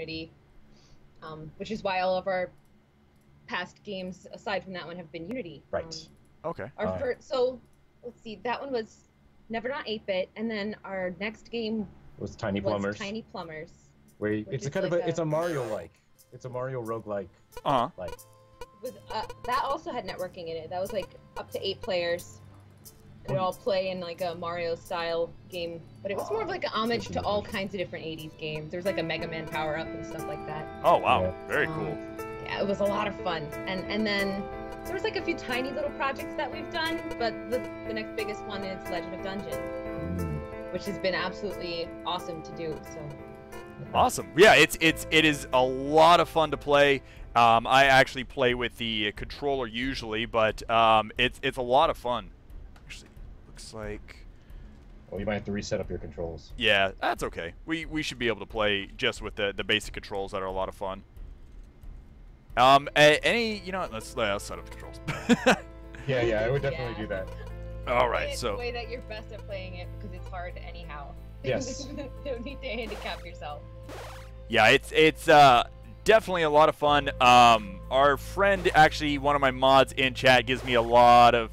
Unity, which is why all of our past games, aside from that one, have been Unity. Right. Okay. So let's see, that one was Never Not 8-bit, and then our next game was Tiny Plumbers. Tiny Plumbers. Where it's a kind of it's a Mario-like. It's a Mario roguelike. Like. With that also had networking in it. That was like up to 8 players. We'd all play in like a Mario style game, but it was more of like an homage to all kinds of different 80s games. There was like a Mega Man power up and stuff like that. Oh wow, very cool. Yeah, it was a lot of fun. And then there was like a few tiny little projects that we've done, but the next biggest one is Legend of Dungeon, which has been absolutely awesome to do. So awesome. Yeah, it is a lot of fun to play. I actually play with the controller usually, but it's a lot of fun. Actually, looks like. Well, you might have to reset up your controls. Yeah, that's okay. We should be able to play just with the basic controls that are a lot of fun. Let's set up the controls. yeah, I would definitely do that. All right, so the way that you're best at playing it because it's hard anyhow. Yes. Don't need to handicap yourself. Yeah, it's definitely a lot of fun. Our friend, actually, one of my mods in chat, gives me a lot of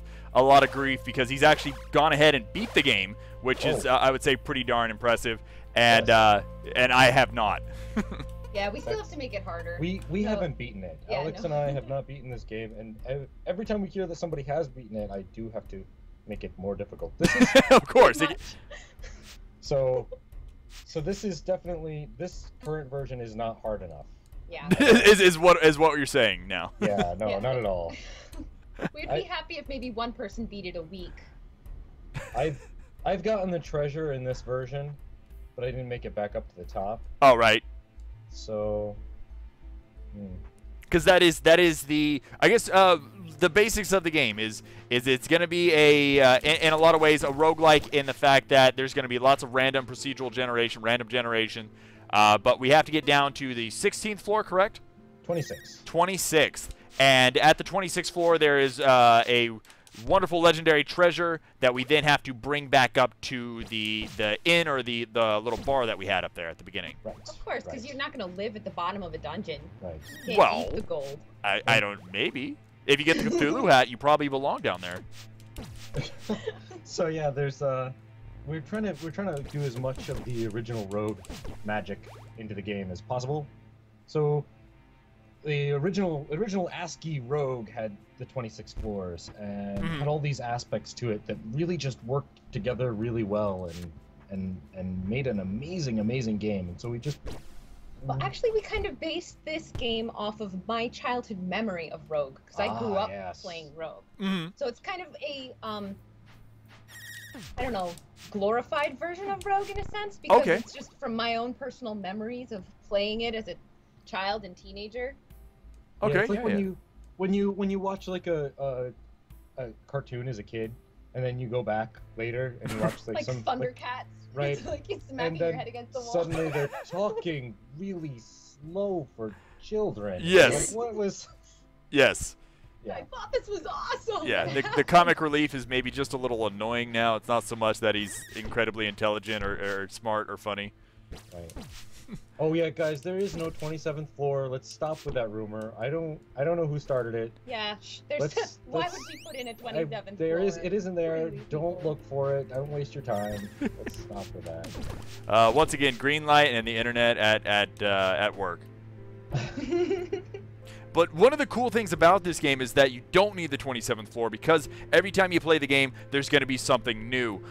grief because he's actually gone ahead and beat the game, which is I would say pretty darn impressive, and and I have not. Yeah, we still have to make it harder. We haven't beaten it. Yeah, Alex and I have not beaten this game, and every time we hear that somebody has beaten it, I do have to make it more difficult. This is, of course. So this is definitely, this current version is not hard enough. Yeah. is what you're saying now. Yeah, no, not at all. We'd be happy if maybe one person beat it a week. I've gotten the treasure in this version, but I didn't make it back up to the top. Oh, right. So, because that is the, I guess, the basics of the game is it's going to be in a lot of ways a roguelike in the fact that there's going to be lots of random procedural generation, but we have to get down to the 16th floor, correct? 26th. And at the 26th floor there is a wonderful legendary treasure that we then have to bring back up to the inn or the little bar that we had up there at the beginning. Right. Of course, because you're not going to live at the bottom of a dungeon. Right. You can't eat the gold. I don't, maybe. If you get the Cthulhu hat, you probably belong down there. So yeah, there's we're trying to do as much of the original rogue magic into the game as possible. So the original ASCII rogue had the 26 floors and had all these aspects to it that really just worked together really well and made an amazing game. And so we just well, actually, we kind of based this game off of my childhood memory of Rogue, because I grew up playing Rogue. So it's kind of a I don't know, glorified version of Rogue in a sense, because it's just from my own personal memories of playing it as a child and teenager. Okay. It's like when you watch like a cartoon as a kid, and then you go back later and you watch like some Thundercats. Right. It's like you're smacking your head against the wall. Suddenly they're talking really slow for children. Yes. Like, what was? Yes. Yeah. I thought this was awesome. Yeah, the comic relief is maybe just a little annoying now. It's not so much that he's incredibly intelligent or smart or funny. Right. Oh yeah, guys, there is no 27th floor. Let's stop with that rumor. I don't know who started it. Yeah, why would we put in a 27th floor? There is, it isn't there. Really, don't look for it. Don't waste your time. Let's stop with that. Once again, green light and the internet at work. But one of the cool things about this game is that you don't need the 27th floor, because every time you play the game, there's going to be something new.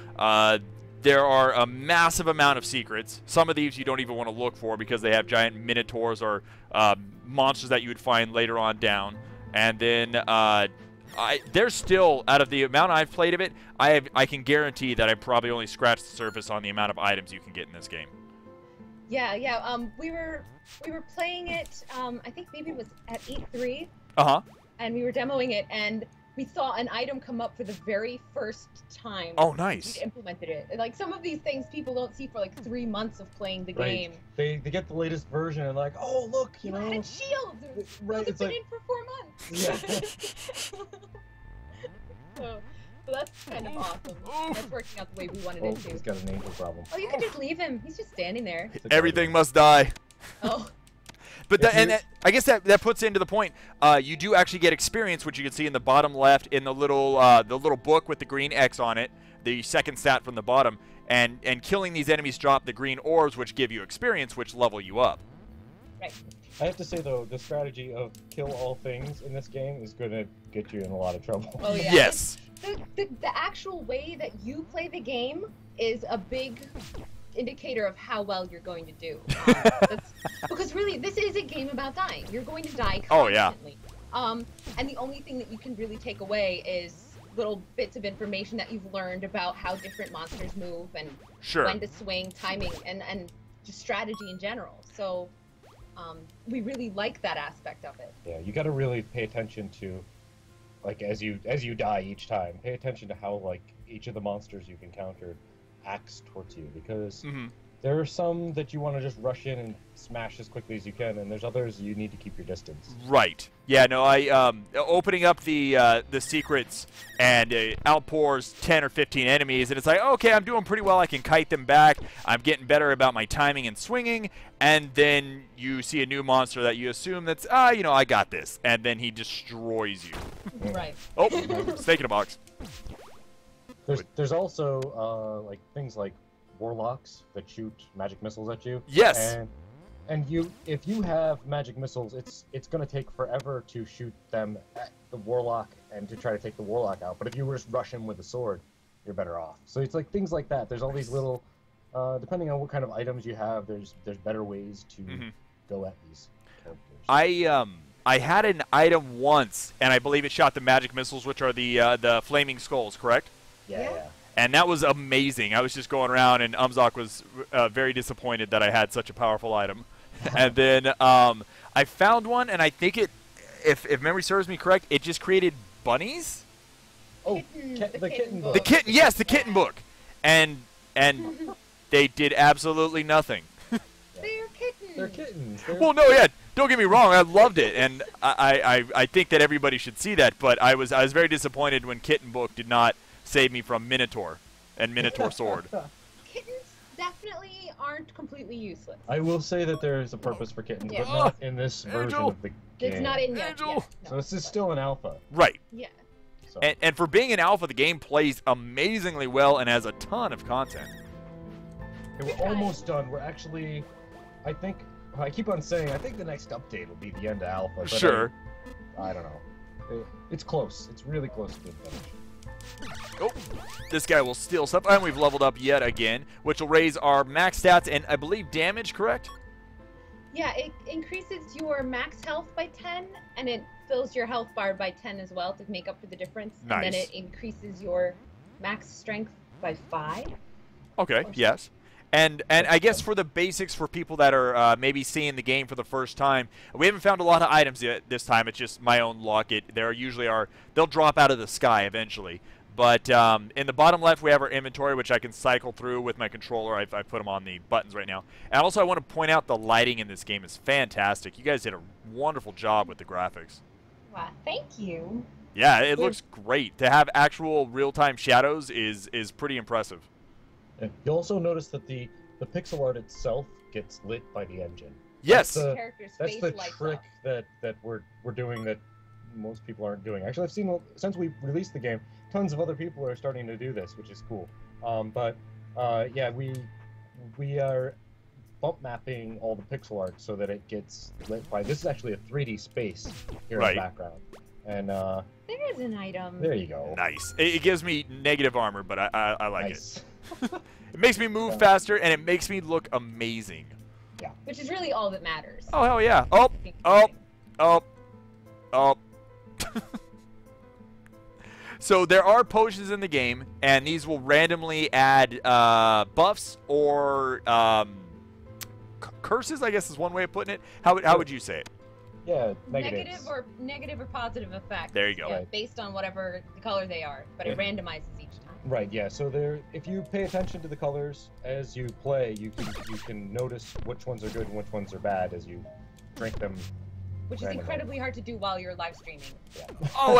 There are a massive amount of secrets. Some of these you don't even want to look for because they have giant minotaurs or monsters that you would find later on down. And then there's still, out of the amount I've played of it, I can guarantee that I probably only scratched the surface on the amount of items you can get in this game. Yeah. We were playing it. I think maybe it was at E3. And we were demoing it, and we saw an item come up for the very first time. Oh, nice. We implemented it. Like, some of these things people don't see for like 3 months of playing the game. They get the latest version and like, oh look, you know. Added shields. Right. It's been in for 4 months. Yeah. So that's kind of awesome. That's working out the way we wanted it to. He's got an angel problem. Oh, you can just leave him. He's just standing there. Everything must die. Oh. But I guess that puts into the point. You do actually get experience, which you can see in the bottom left in the little book with the green X on it, the second stat from the bottom. And killing these enemies drop the green orbs, which give you experience, which level you up. Right. I have to say though, the strategy of kill all things in this game is going to get you in a lot of trouble. Oh yeah. Yes. The actual way that you play the game is a big indicator of how well you're going to do. Because really, this is a game about dying. You're going to die constantly. Oh yeah. And the only thing that you can really take away is little bits of information that you've learned about how different monsters move and when to swing, timing, and just strategy in general. So we really like that aspect of it. Yeah, you got to really pay attention to, like, as you die each time, pay attention to how, like, each of the monsters you've encountered acts towards you, because there are some that you want to just rush in and smash as quickly as you can, and there's others you need to keep your distance. Right. Yeah. No. I opening up the secrets and outpours 10 or 15 enemies, and it's like, okay, I'm doing pretty well. I can kite them back. I'm getting better about my timing and swinging, and then you see a new monster that you assume that's I got this, and then he destroys you. Right. Oh, snake in a box. There's also like things like warlocks that shoot magic missiles at you. Yes. And if you have magic missiles, it's going to take forever to shoot them at the warlock and to try to take the warlock out. But if you just rush him with a sword, you're better off. So it's like things like that. There's all these little, depending on what kind of items you have, there's better ways to go at these characters. I had an item once, and I believe it shot the magic missiles, which are the flaming skulls, correct? Yeah. And that was amazing. I was just going around, and Umzok was very disappointed that I had such a powerful item. And then I found one, and I think if memory serves me correct, it just created bunnies? Oh, the kitten book. The kitten, yes, the kitten book. And they did absolutely nothing. They're kittens. They're kittens. Well, no, yeah. Don't get me wrong. I loved it, and I think that everybody should see that. But I was very disappointed when Kitten Book did not save me from Minotaur and Minotaur Sword. Kittens definitely aren't completely useless. I will say that there is a purpose for kittens, but not in this version of the game. It's not in yet. Angel. No. So this is still an alpha. Right. Yeah. So. And for being an alpha, the game plays amazingly well and has a ton of content. Okay, we're almost done. We're actually, I keep on saying, I think the next update will be the end of alpha. But Sure. I don't know. It's close. It's really close to the finish. Oh, this guy will steal stuff, and we've leveled up yet again, which will raise our max stats and I believe damage, correct? Yeah, it increases your max health by 10, and it fills your health bar by 10 as well to make up for the difference. Nice. And then it increases your max strength by 5. Okay, yes. And I guess for the basics, for people that are maybe seeing the game for the first time, we haven't found a lot of items yet this time. It's just my own luck. They'll drop out of the sky eventually. But in the bottom left, we have our inventory, which I can cycle through with my controller. I put them on the buttons right now. And also, I want to point out the lighting in this game is fantastic. You guys did a wonderful job with the graphics. Wow, thank you. Yeah, it looks great. To have actual real-time shadows is pretty impressive. And you'll also notice that the pixel art itself gets lit by the engine. Yes. That's the trick that we're doing that most people aren't doing. Actually, I've seen, since we released the game, tons of other people are starting to do this, which is cool. Yeah, we are bump mapping all the pixel art so that it gets lit by. This is actually a 3D space here in the background, and there is an item. there you go. Nice. It gives me negative armor, but I like Nice. it. It makes me move faster, and it makes me look amazing. Yeah. Which is really all that matters. Oh, hell yeah. Oh, oh, oh, oh. So there are potions in the game, and these will randomly add buffs or curses, I guess is one way of putting it. How would you say it? Yeah, negative or positive effect. There you go. Yeah, based on whatever the color they are, but it randomizes each time. Right. Yeah. So if you pay attention to the colors as you play, you can notice which ones are good and which ones are bad as you drink them. Which is incredibly hard to do while you're live streaming. Yeah. Oh,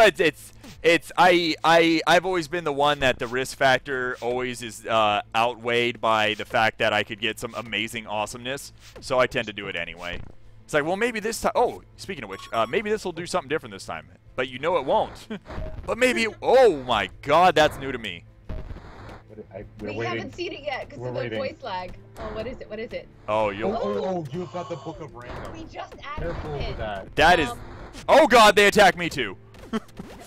I've always been the one that the risk factor always is outweighed by the fact that I could get some amazing awesomeness, so I tend to do it anyway. It's like, well, maybe this time. Oh, speaking of which, maybe this will do something different this time. But you know it won't. But maybe. Oh my God, that's new to me. We're we waiting. haven't seen it yet because of the voice lag. Oh, what is it? What is it? Oh, you'll. Oh, you've got the Book of Random. We just added Careful it. with that. That is. Oh God, they attack me too.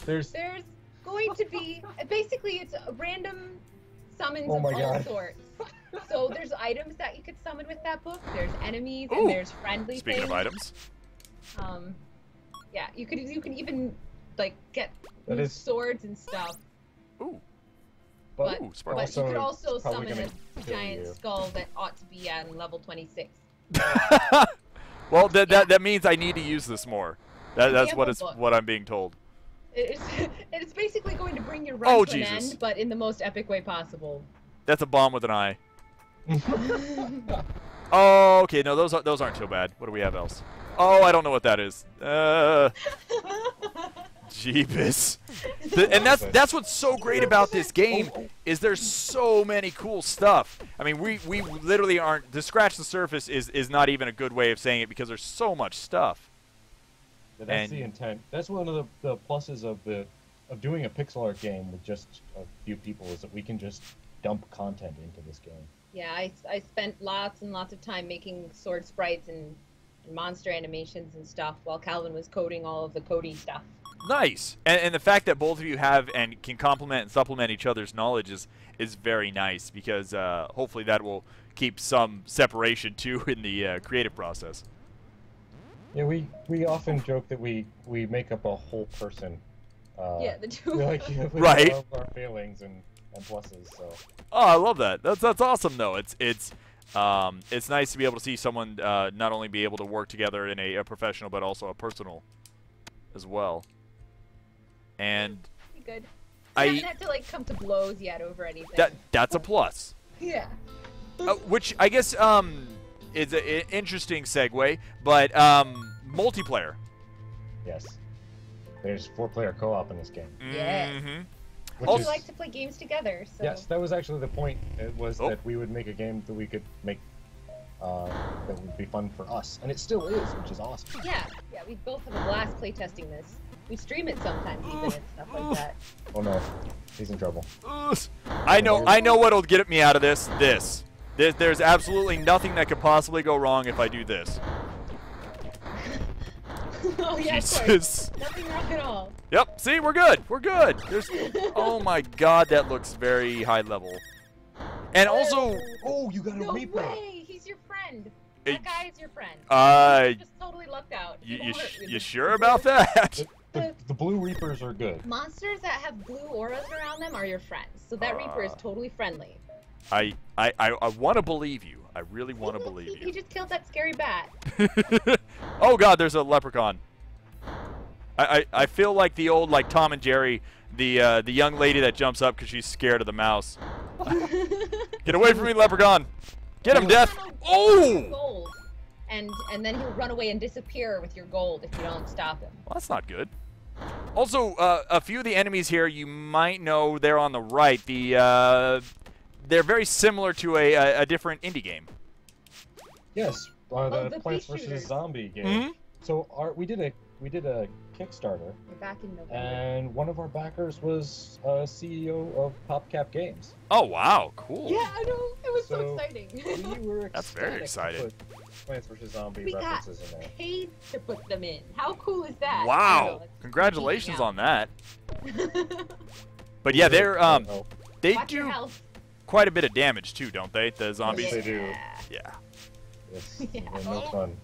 There's going to be basically it's a random summons Oh of my all God. sorts. So there's items that you could summon with that book. There's enemies Ooh. and there's friendly Speaking things. of items. Yeah, you can even like get That new is- swords and stuff. Ooh. But, Ooh, but sparkles. you could Also, also it's probably summon gonna a kill giant you. skull that ought to be at level 26. Well, that means I need to use this more. That's Example book. what I'm being told. It's basically going to bring your run Oh, to an Jesus. end, but in the most epic way possible. That's a bomb with an eye. Oh, okay. No, those aren't too bad. What do we have else? Oh, I don't know what that is. Jeebus. And that's what's so great about this game is there's so many cool stuff. I mean, we literally aren't. To scratch the surface is not even a good way of saying it because there's so much stuff. That's the intent. That's one of the pluses of doing a pixel art game with just a few people is that we can just dump content into this game. Yeah, I spent lots and lots of time making sword sprites and monster animations and stuff while Calvin was coding all of the Cody stuff. Nice. And the fact that both of you have and can complement and supplement each other's knowledge is very nice because hopefully that will keep some separation too in the creative process. Yeah, we often joke that we make up a whole person. Yeah, the two. Like, with Right. all of our failings and pluses. So. Oh, I love that. That's awesome though. It's nice to be able to see someone not only be able to work together in a professional but also a personal as well. And Pretty good. I haven't had to like come to blows yet over anything. that's a plus. Yeah. Which I guess is an interesting segue, but multiplayer. Yes. There's 4-player co-op in this game. Yes. Mhm. Which We is, like to play games together, so. yes, that was actually the point. It was Oh. that we would make a game that we could make that would be fun for us, and it still is, which is awesome. Yeah, we both have a blast playtesting this. We stream it sometimes even and stuff like that. Oh no, he's in trouble. Ugh. I know what'll get me out of this. There's absolutely nothing that could possibly go wrong if I do this. Oh yeah, of course. Jesus. Nothing wrong at all. Yep. See, we're good. We're good. Oh my God, that looks very high level. And also, Oh, you got a No Reaper. way! He's your friend. Hey, That guy is your friend. uh, Just totally lucked out. you sure about that? The blue Reapers are good. Monsters that have blue auras around them are your friends, so that Reaper is totally friendly. I want to believe you. I really want to believe He you. just killed that scary bat. Oh God, there's a leprechaun. I feel like the old like Tom and Jerry, the young lady that jumps up because she's scared of the mouse. Get away from me, leprechaun! Get him, Death! Oh! Gold. And then he'll run away and disappear with your gold if you don't stop him. Well, that's not good. Also, a few of the enemies here you might know they're on the right. They're very similar to a different indie game. Yes, the the Plants pea vs shooters. Zombie game. Mhm. So we did a Kickstarter, We're back in November. and one of our backers was CEO of PopCap Games. Oh wow, cool. Yeah, I know. It was so So, exciting. We were That's very ecstatic to exciting. put Plants vs Zombie We got references in there. paid to put them in. How cool is that? Wow! Congratulations on that. But yeah, they Watch your do health. quite a bit of damage too, don't they? The zombies. Yes, they do. Yeah. Yes, Yeah. they're no fun.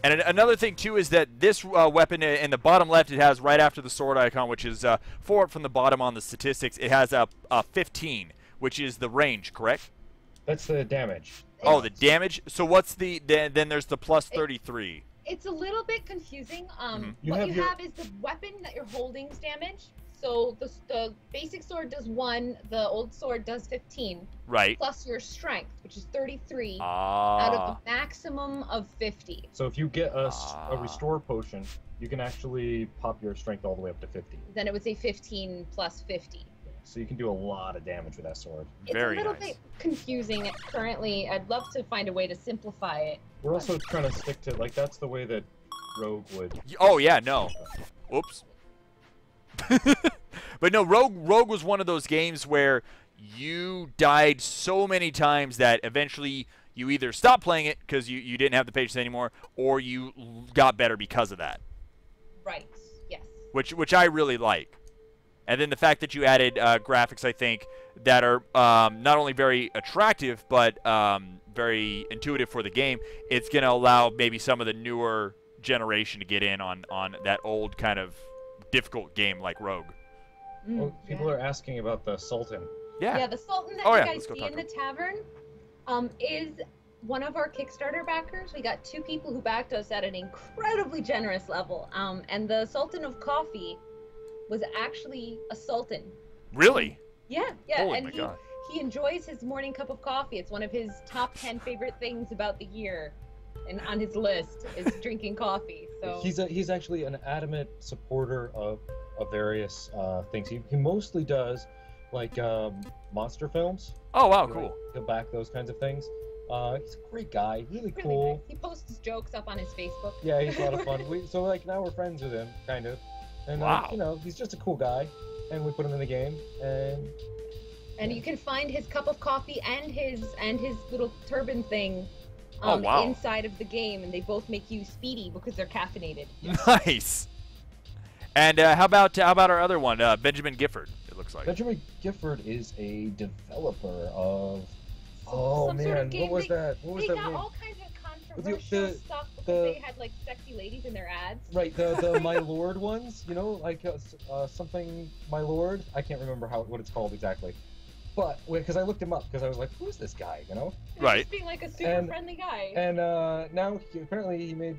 And another thing too is that this weapon in the bottom left, it has right after the sword icon, which is forward from the bottom on the statistics. It has a 15, which is the range, correct? That's the damage. Oh, the damage. So what's the then there's the plus 33. It's a little bit confusing. You What have you your- have is the weapon that you're holding's damage. So the basic sword does 1, the old sword does 15, Right. plus your strength, which is 33, out Ah. of a maximum of 50. So if you get a Ah. restore potion, you can actually pop your strength all the way up to 50. Then it would say 15 plus 50. so you can do a lot of damage with that sword. Very It's a little nice. bit confusing currently. I'd love to find a way to simplify it. We're also trying to stick to, like, that's the way that Rogue would. Oh yeah, no. Oops. But no, Rogue was one of those games where you died so many times that eventually you either stopped playing it because you didn't have the patience anymore, or you got better because of that. Right. Yes. Which I really like. And then the fact that you added graphics, I think, that are not only very attractive but very intuitive for the game. It's going to allow maybe some of the newer generation to get in on that old kind of difficult game like Rogue. Oh, people are asking about the Sultan. Yeah. Yeah, the Sultan that Oh, you yeah, guys let's go see talk in to the tavern is one of our Kickstarter backers. We got 2 people who backed us at an incredibly generous level. And the Sultan of Coffee was actually a sultan. Really? Yeah, yeah. Holy and my God. he enjoys his morning cup of coffee. It's one of his top 10 favorite things about the year. And on his list is drinking coffee. So He's actually an adamant supporter of various things. He mostly does like monster films. Oh wow, cool. He'll back those kinds of things. He's a great guy, really really cool. nice. He posts his jokes up on his Facebook. Yeah, he's a lot of fun. So like now we're friends with him, kind of. And Wow. you know, he's just a cool guy, and we put him in the game, and You can find his cup of coffee and his little turban thing Oh, wow. inside of the game, and they both make you speedy because they're caffeinated. Nice. And how about our other one, Benjamin Gifford? It looks like. Benjamin Gifford is a developer of. Some Oh sort of man, game. what was that? What was They that? got one? all kinds of controversial stuff because they had like sexy ladies in their ads. Right, the My Lord ones, you know, like something My Lord. I can't remember what it's called exactly, but because I looked him up because I was like, who's this guy, you know? He's Right. Just being like a super And- friendly guy. And now apparently he made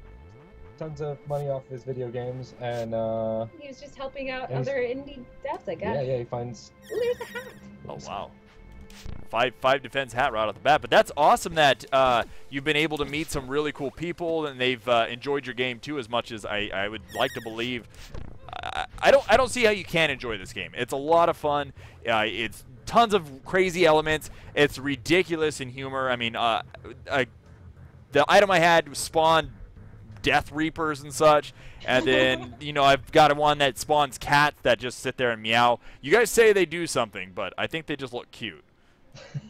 tons of money off his video games, and He was just helping out and he's- other indie devs, I guess. yeah, he finds. Ooh, there's a hat. Oh wow. Five defense hat right off the bat, but that's awesome that you've been able to meet some really cool people and they've enjoyed your game too as much as I would like to believe. I don't see how you can enjoy this game. It's a lot of fun. It's tons of crazy elements. It's ridiculous in humor. I mean, the item I had spawned Death Reapers and such, and then you know I've got one that spawns cats that just sit there and meow. You guys say they do something, but I think they just look cute.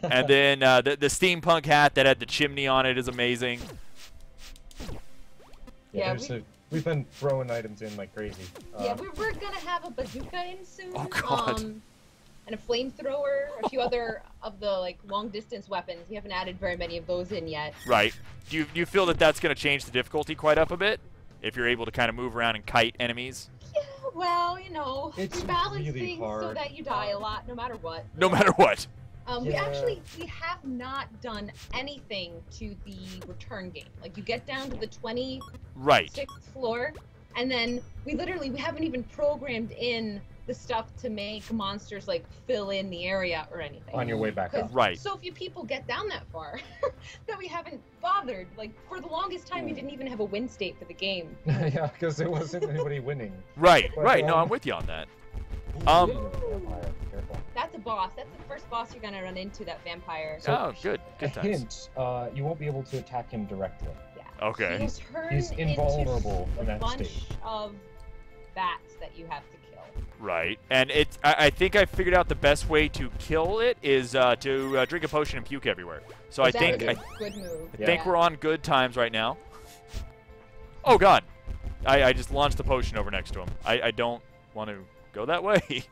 And then the steampunk hat that had the chimney on it is amazing. Yeah, We've been throwing items in like crazy. Yeah, we're gonna have a bazooka in soon. Oh, God. And a flamethrower, a few other of the like long distance weapons. We haven't added very many of those in yet. Right. Do you feel that that's going to change the difficulty quite up a bit? If you're able to kind of move around and kite enemies? Yeah, well, you know, It's balance really things so hard. that you die a lot, no matter what. No matter what. We Yeah. we have not done anything to the return game. Like you get down to the 26th Right. floor, and then we haven't even programmed in the stuff to make monsters like fill in the area or anything. On your way back up. Right. So few people get down that far that we haven't bothered. Like for the longest time, we didn't even have a win state for the game. Yeah, because there wasn't anybody winning. Right. But, Right. No, I'm with you on that. Vampire, careful. That's a boss. That's the first boss you're gonna run into. That vampire. Oh, good. A Good times. hint: you won't be able to attack him directly. Yeah. Okay. He'll turn He's invulnerable into in a that bunch state. of bats that you have to kill. Right. And I think I figured out the best way to kill it is to drink a potion and puke everywhere. So I That think is I a good move. think we're on good times right now. Oh God. I just launched the potion over next to him. I don't want to go that way.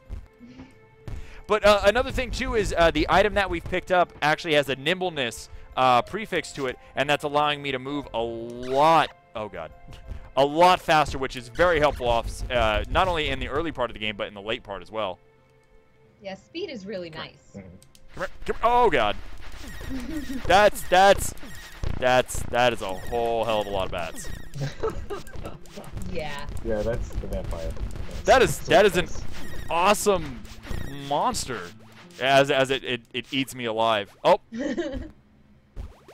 But another thing too is the item that we've picked up actually has a nimbleness prefix to it, and that's allowing me to move a lot. Oh God, a lot faster, which is very helpful off not only in the early part of the game but in the late part as well. Yeah, speed is really nice. Mhm. Come here, come here. Oh God, that is a whole hell of a lot of bats. Yeah. Yeah, that's the vampire. That is an awesome monster as it eats me alive. Oh.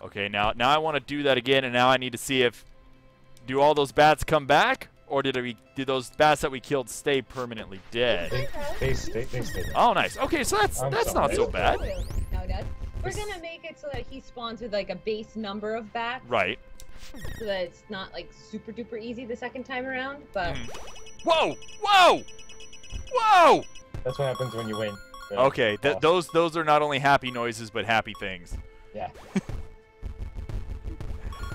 Okay, now I want to do that again, and now I need to see if do all those bats come back or did those bats that we killed stay permanently dead? They stay. Oh, nice. Okay, so that's not so bad. No, Dad. We're gonna make it so that he spawns with like a base number of bats. Right. So that it's not like super duper easy the second time around, but. Whoa! Whoa! Whoa! That's what happens when you win. Okay, those are not only happy noises but happy things. Yeah.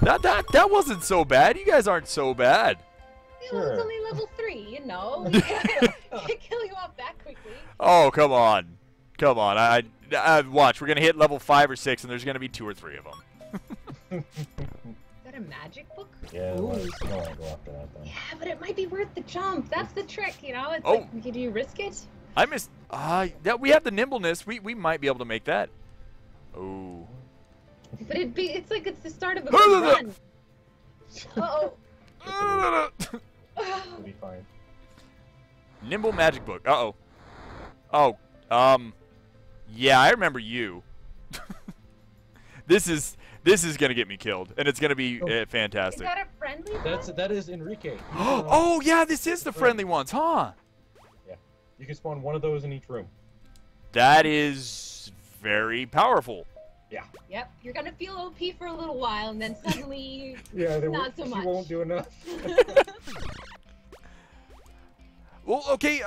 That wasn't so bad. You guys aren't so bad. Sure. It's only level 3, you know. Can't kill you off that quickly. Oh, come on. Come on. I watch. We're going to hit level 5 or 6, and there's going to be 2 or 3 of them. Is that a magic book? Yeah, I don't want to go after that, though. Yeah, but it might be worth the jump. That's the trick, you know? It's Oh. like, do you risk it? I missed. That we have the nimbleness. We might be able to make that. Oh. But it's like it's the start of a good run. Uh-oh. It'll be fine. Nimble magic book. Uh-oh. Oh, yeah, I remember you. This is gonna get me killed, and it's gonna be fantastic. Is that a friendly one? That is Enrique. Oh yeah, this is the friendly ones, huh? Yeah, you can spawn one of those in each room. That is very powerful. Yeah. Yep, you're gonna feel OP for a little while, and then suddenly, Yeah, not so much. She won't do enough. Well, okay.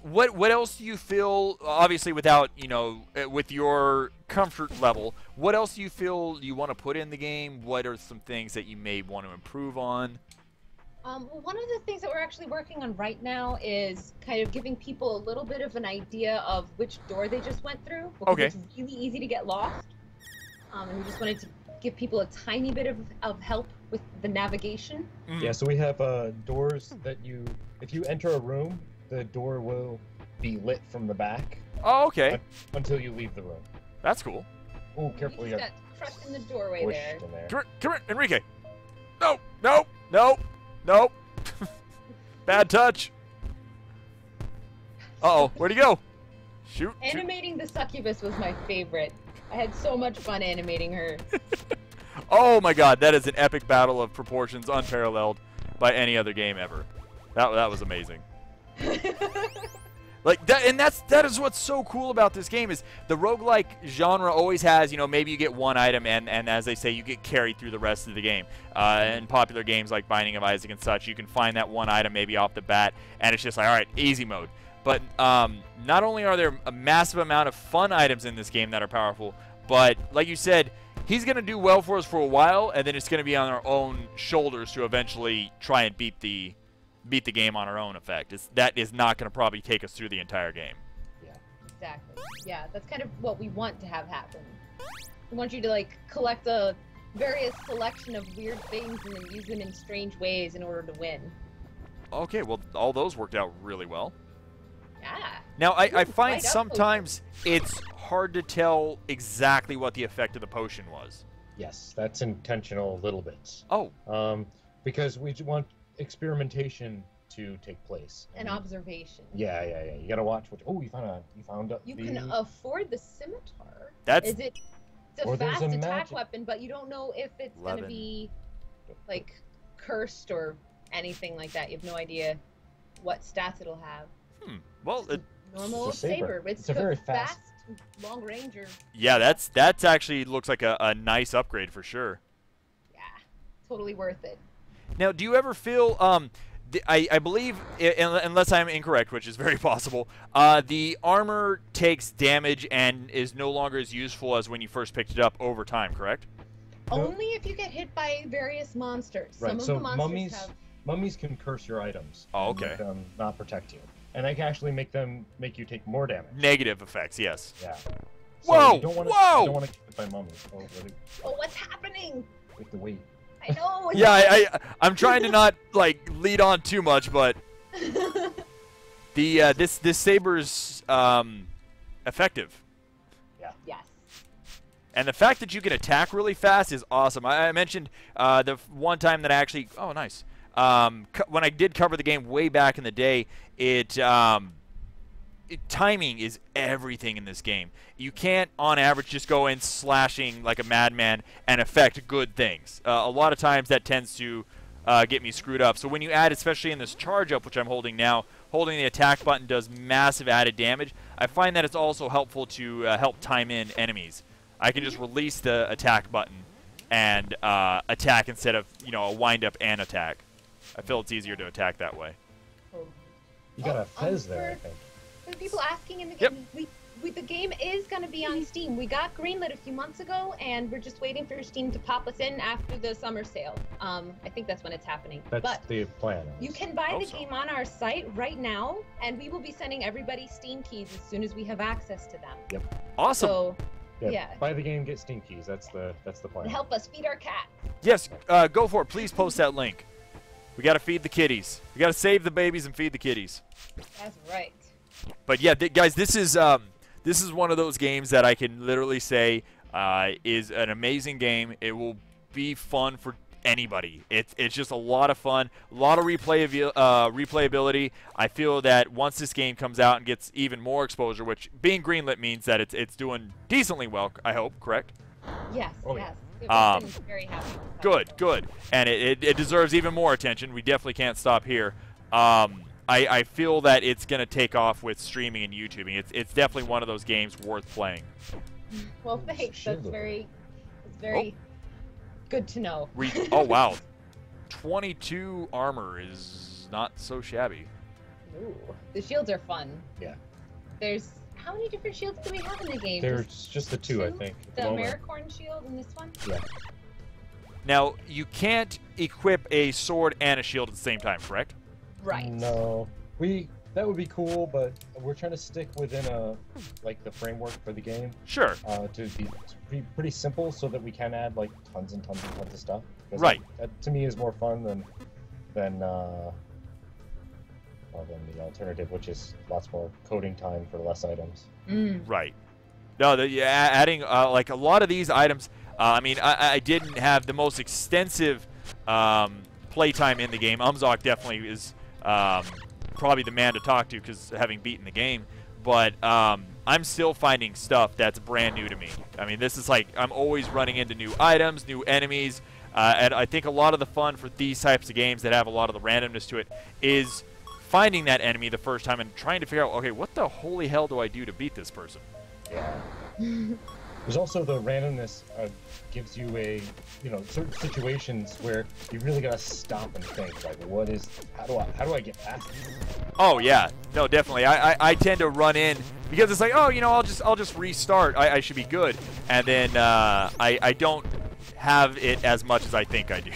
What else do you feel? Obviously, without with your comfort level, what else do you feel you want to put in the game? What are some things that you may want to improve on? One of the things that we're actually working on right now is kind of giving people a little bit of an idea of which door they just went through. Because Okay. It's really easy to get lost. And we just wanted to give people a tiny bit of help with the navigation. Yeah, so we have doors that if you enter a room, the door will be lit from the back. Oh, okay. Until you leave the room. That's cool. Oh, careful, You you just got got crushed in the doorway pushed there. in there. Come here, Enrique. No, no, no, no. Bad touch. Uh-oh, where'd he go? Shoot. Animating the succubus was my favorite. I had so much fun animating her. Oh my god, that is an epic battle of proportions unparalleled by any other game ever. That was amazing. Like that, and that is what's so cool about this game is the roguelike genre always has, maybe you get one item and as they say, you get carried through the rest of the game. In popular games like Binding of Isaac and such, you can find that one item maybe off the bat, and it's just like, all right, easy mode. But not only are there a massive amount of fun items in this game that are powerful, but like you said, he's going to do well for us for a while, and then it's going to be on our own shoulders to eventually try and beat the game on our own effect. That is not going to probably take us through the entire game. Yeah. Exactly. Yeah, that's kind of what we want to have happen. We want you to like collect a various selection of weird things and then use them in strange ways in order to win. Okay, well, all those worked out really well. Yeah. Now, I find Right up sometimes it's hard to tell exactly what the effect of the potion was. Yes, that's intentional little bits. Oh. Because we want experimentation to take place. And observation. Yeah. You gotta watch what. Oh, you found You can afford the scimitar. That's. It's a Or there's fast a attack magic- weapon, but you don't know if it's 11. gonna be like cursed or anything like that. You have no idea what stats it'll have. Well, Normal It's a saber. saber. It's a very fast- long ranger. yeah, that's actually looks like a nice upgrade for sure. Yeah, totally worth it. Now, do you ever feel I believe, unless I'm incorrect, which is very possible, the armor takes damage and is no longer as useful as when you first picked it up over time, correct? Only if you get hit by various monsters. Right. Some of So the monsters mummies can curse your items. Oh, and okay. Make them not protect you, and they can actually make you take more damage. Negative effects, yes. Yeah. Whoa! You don't wanna, Whoa! You don't want to get hit by mummies. Oh, what's happening? With the weight. I know. It's Yeah, I'm trying to not like lead on too much, but the this saber's effective. Yeah. Yes. And the fact that you can attack really fast is awesome. I mentioned the one time that I actually... Oh, nice. When I did cover the game way back in the day, timing is everything in this game. You can't, on average, just go in slashing like a madman and affect good things. A lot of times that tends to get me screwed up. So when you add, especially in this charge up, which I'm holding now, holding the attack button does massive added damage. I find that it's also helpful to help time in enemies. I can just release the attack button and attack instead of, you know, a wind up and attack. I feel it's easier to attack that way. You got a Fez there, I think. For the people asking in the game, the game is going to be on Steam. We got greenlit a few months ago, and we're just waiting for Steam to pop us in after the summer sale. I think that's when it's happening. That's the plan. You can buy the game on our site right now, and we will be sending everybody Steam keys as soon as we have access to them. Yep. Awesome. So, yeah. Buy the game, get Steam keys. That's the plan. And help us feed our cat. Yes, go for it. Please post that link. We got to feed the kitties. We got to save the babies and feed the kitties. That's right. But yeah, guys, this is one of those games that I can literally say is an amazing game. It will be fun for anybody. It's just a lot of fun, a lot of replayability. I feel that once this game comes out and gets even more exposure, which being greenlit means that it's doing decently well, I hope, correct? Yes, oh, yes. Yeah. We've been very happy. Good. And it deserves even more attention. We definitely can't stop here. I feel that it's going to take off with streaming and YouTubing. It's definitely one of those games worth playing. Well, thanks. That's very good to know. Oh, wow. 22 armor is not so shabby. Ooh. The shields are fun. Yeah. There's... How many different shields do we have in the game? There's just the two, I think. The Americorn shield and this one? Yeah. Now, you can't equip a sword and a shield at the same time, correct? Right. No. That would be cool, but we're trying to stick within the framework for the game. Sure. To be pretty simple so that we can add like tons and tons and tons of stuff. Right. That to me is more fun than the alternative, which is lots more coding time for less items. Right. No, adding like a lot of these items. I mean, I didn't have the most extensive playtime in the game. Umzok definitely is probably the man to talk to because having beaten the game. But I'm still finding stuff that's brand new to me. I mean, this is like I'm always running into new items, new enemies, and I think a lot of the fun for these types of games that have a lot of the randomness to it is finding that enemy the first time and trying to figure out, okay, what the holy hell do I do to beat this person? Yeah. There's also the randomness gives you certain situations where you really gotta stop and think, like, how do I get past this? Oh yeah, no, definitely. I tend to run in because it's like, oh, I'll just restart. I should be good, and then I don't have it as much as I think I do.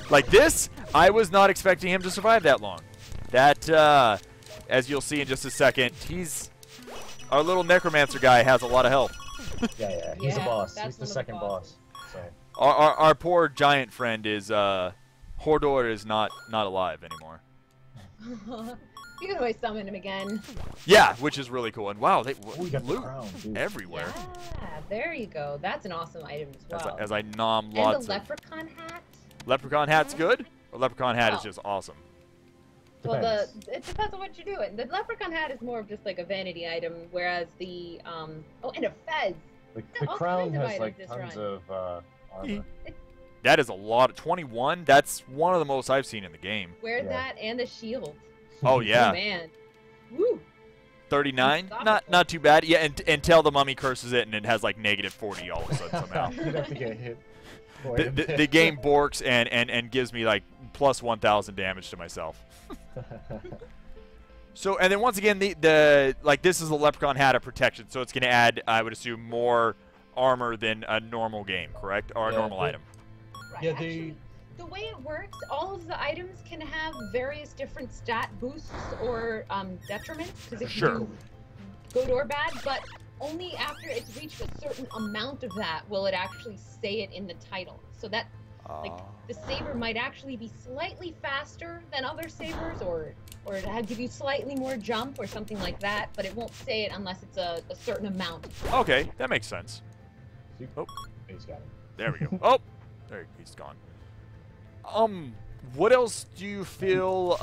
Like this, I was not expecting him to survive that long. That, as you'll see in just a second, our little necromancer guy has a lot of health. Yeah, he's a boss. He's the second boss. So. Our poor giant friend is Hordor is not alive anymore. You can always summon him again. Yeah, which is really cool. And wow, they got loot crown, everywhere. Yeah, there you go. That's an awesome item as well. As I nom lots and the leprechaun hat. Leprechaun hat's good? Or leprechaun hat is just awesome? Well, it depends on what you're doing. The leprechaun hat is more of just like a vanity item, whereas the and a fez. The crown has like tons of armor. That is a lot. 21. That's one of the most I've seen in the game. Wear that and the shield. Oh yeah. Oh man. Woo. 39. Not too bad. Yeah, until the mummy curses it and it has like -40 all of a sudden somehow. You'd have to get hit. The game borks and gives me like plus 1,000 damage to myself. So, and then once again, this is the leprechaun hat of protection, so it's going to add, I would assume, more armor than a normal game, correct? Or a normal item. Right. Yeah, actually, the way it works, all of the items can have various different stat boosts or detriments, because it can do good or bad, but only after it's reached a certain amount of that will it actually say it in the title. So that, like, the saber might actually be slightly faster than other sabers, or give you slightly more jump or something like that, but it won't say it unless it's a certain amount. Okay, that makes sense. Oh, he's got him. There we go. Oh, there he's gone. What else do you feel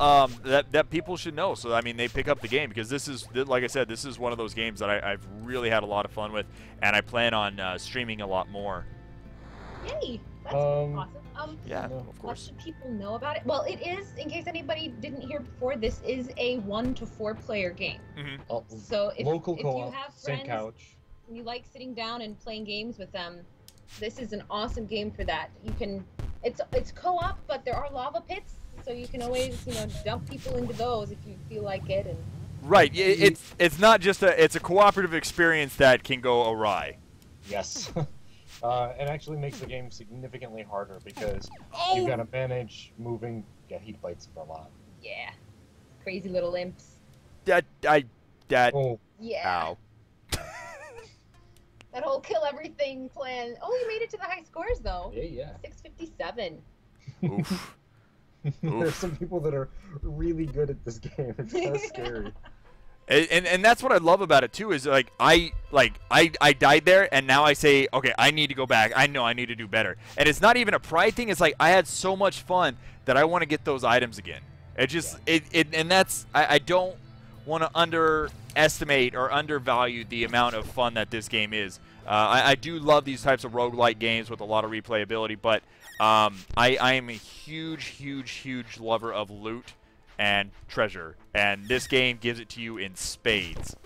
that people should know? So I mean, they pick up the game, because this is, like I said, this is one of those games that I've really had a lot of fun with, and I plan on streaming a lot more. Yay! That's awesome. Yeah, No, of What course. should people know about it? Well, it is, in case anybody didn't hear before, this is a 1 to 4 player game. Mm-hmm. Oh, So local if co-op, you have same friends couch. and you like sitting down and playing games with them, this is an awesome game for that. You can, it's co-op, but there are lava pits, so you can always, dump people into those if you feel like it. And Right. It's not just it's a cooperative experience that can go awry. Yes. It actually makes the game significantly harder because Oh! you've got to manage moving. Yeah, heat bites a lot. yeah, crazy little imps. That Oh, Yeah, ow. that whole kill everything plan. Oh, you made it to the high scores though. yeah. 657. Oof. There's some people that are really good at this game. It's kind of scary. And that's what I love about it too is I died there and now I say, okay, I need to go back. I know I need to do better. And it's not even a pride thing. It's like I had so much fun that I want to get those items again. It just and that's I don't want to underestimate or undervalue the amount of fun that this game is. I do love these types of roguelike games with a lot of replayability, but I am a huge lover of loot and treasure, and this game gives it to you in spades.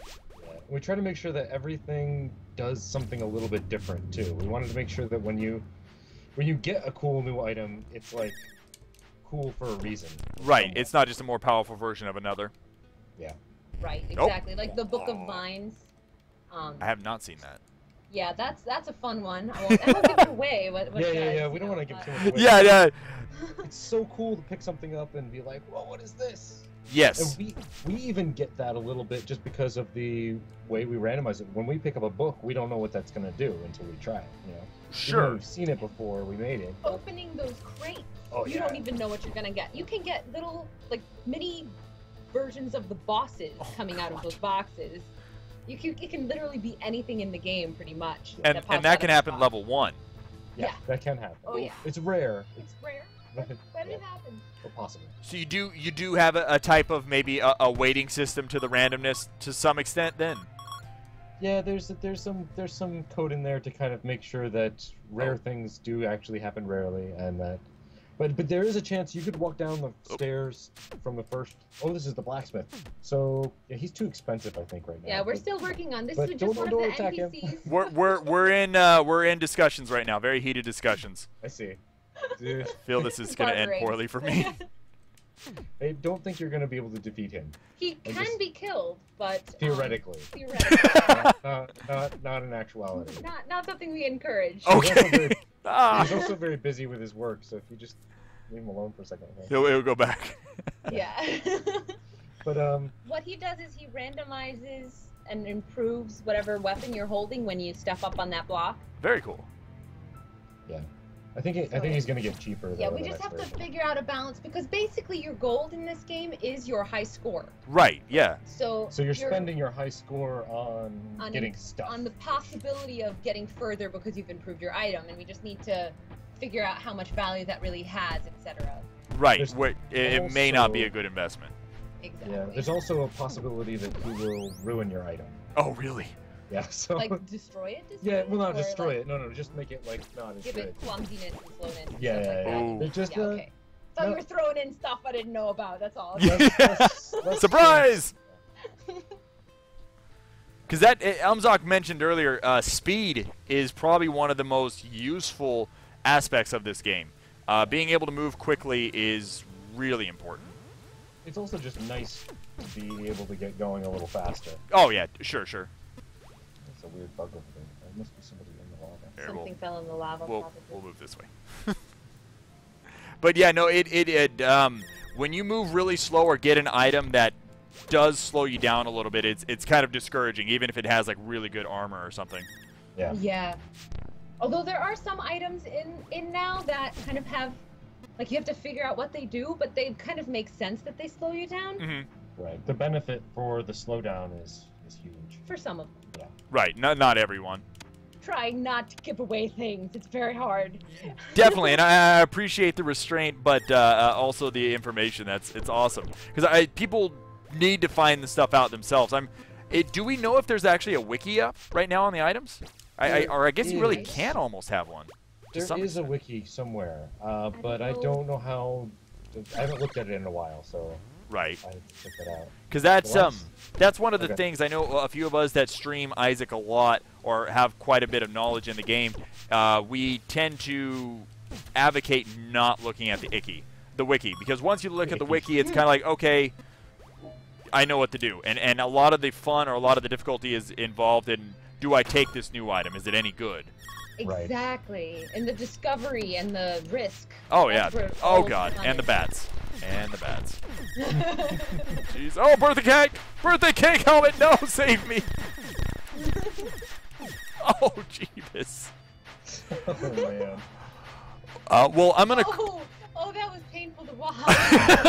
Yeah. We try to make sure that everything does something a little bit different too. We wanted to make sure that when you get a cool new item, it's like cool for a reason. Right, somewhat. it's not just a more powerful version of another. Yeah. Right, Nope. exactly. Like the Book of Vines. I have not seen that. Yeah, that's a fun one. I won't give it away. What Yeah. We don't want to give too much away. Yeah. It's so cool to pick something up and be like, "Whoa, what is this?" Yes. And we even get that a little bit just because of the way we randomize it. When we pick up a book, we don't know what that's gonna do until we try it. Even though Sure. we've seen it before, we made it. Opening those crates, Oh, you yeah. don't even know what you're gonna get. You can get little mini versions of the bosses coming out of those boxes. You can literally be anything in the game pretty much. And pops that out can of happen the box. level 1. Yeah, that can happen. Oh yeah, It's rare. it's rare, But but yeah, it happens. but possible. So you do have a type of maybe a weighting system to the randomness to some extent then. Yeah, there's some code in there to kind of make sure that rare things do actually happen rarely, and that. But there is a chance you could walk down the stairs from the first. Oh, this is the blacksmith. So yeah, he's too expensive, I think, right now. Yeah, we're but- still working on this. but Is just one of don't the attack him. NPCs. We're in discussions right now, very heated discussions. I see. Dude, Feel this is going to end Barbarians. poorly for me. I don't think you're gonna be able to defeat him. He I can just- be killed, but Theoretically. theoretically, not in actuality. not something we encourage. Oh. He's also Okay. very- Ah. He's also very busy with his work, so if you just leave him alone for a second. Okay? He'll go back. Yeah. But What he does is he randomizes and improves whatever weapon you're holding when you step up on that block. Very cool. yeah, I think he's gonna get cheaper. Yeah, though, we in the just next have to version. figure out a balance because basically your gold in this game is your high score. Right, yeah. So So you're spending your high score on getting stuff. on the possibility of getting further because you've improved your item, and we just need to figure out how much value that really has, etc. Right. There's Where it may not be also- a good investment. Exactly. Yeah, there's also a possibility that he will ruin your item. Oh, really? Yeah, so. Like destroy it? Yeah, well, not Or, destroy like, it. No, just make it like not as Give good. it clumsiness and slowness. And Yeah, stuff like yeah. Ooh. They're just that. Yeah, okay. Thought no. you were throwing in stuff I didn't know about. That's all. Let's- Surprise! Because that Elmzock mentioned earlier, speed is probably one of the most useful aspects of this game. Being able to move quickly is really important. It's also just nice to be able to get going a little faster. Oh yeah, sure. It's a weird bug over there. There must be somebody in the lava. Here, Something fell in the lava. we'll probably. move this way. But yeah, no, when you move really slow or get an item that does slow you down a little bit, it's kind of discouraging, even if it has like really good armor or something. Yeah. Yeah. Although there are some items in now that kind of have, like you have to figure out what they do, but they kind of make sense that they slow you down Mm-hmm. Right. The benefit for the slowdown is huge. for some of them. Right, not everyone. Try not to give away things. It's very hard. Definitely, and I appreciate the restraint, but also the information. It's awesome because people need to find the stuff out themselves. Do we know if there's actually a wiki up right now on the items? I guess you really Yes. can almost have one. There is a wiki somewhere, but I don't know how. I haven't looked at it in a while, so Right. I have to check that out. Because that's one of the things. I know a few of us that stream Isaac a lot or have quite a bit of knowledge in the game. We tend to advocate not looking at the wiki, because once you look at the wiki, it's kind of like, okay, I know what to do, and a lot of the fun or a lot of the difficulty is involved in, do I take this new item? Is it any good? Exactly, and the discovery and the risk. Oh yeah. Oh god, and the bats. And the bats. Jeez. Oh, birthday cake! Birthday cake helmet! No, save me! Oh, Jeebus. Oh man. Well, I'm gonna. Oh, that was painful to watch.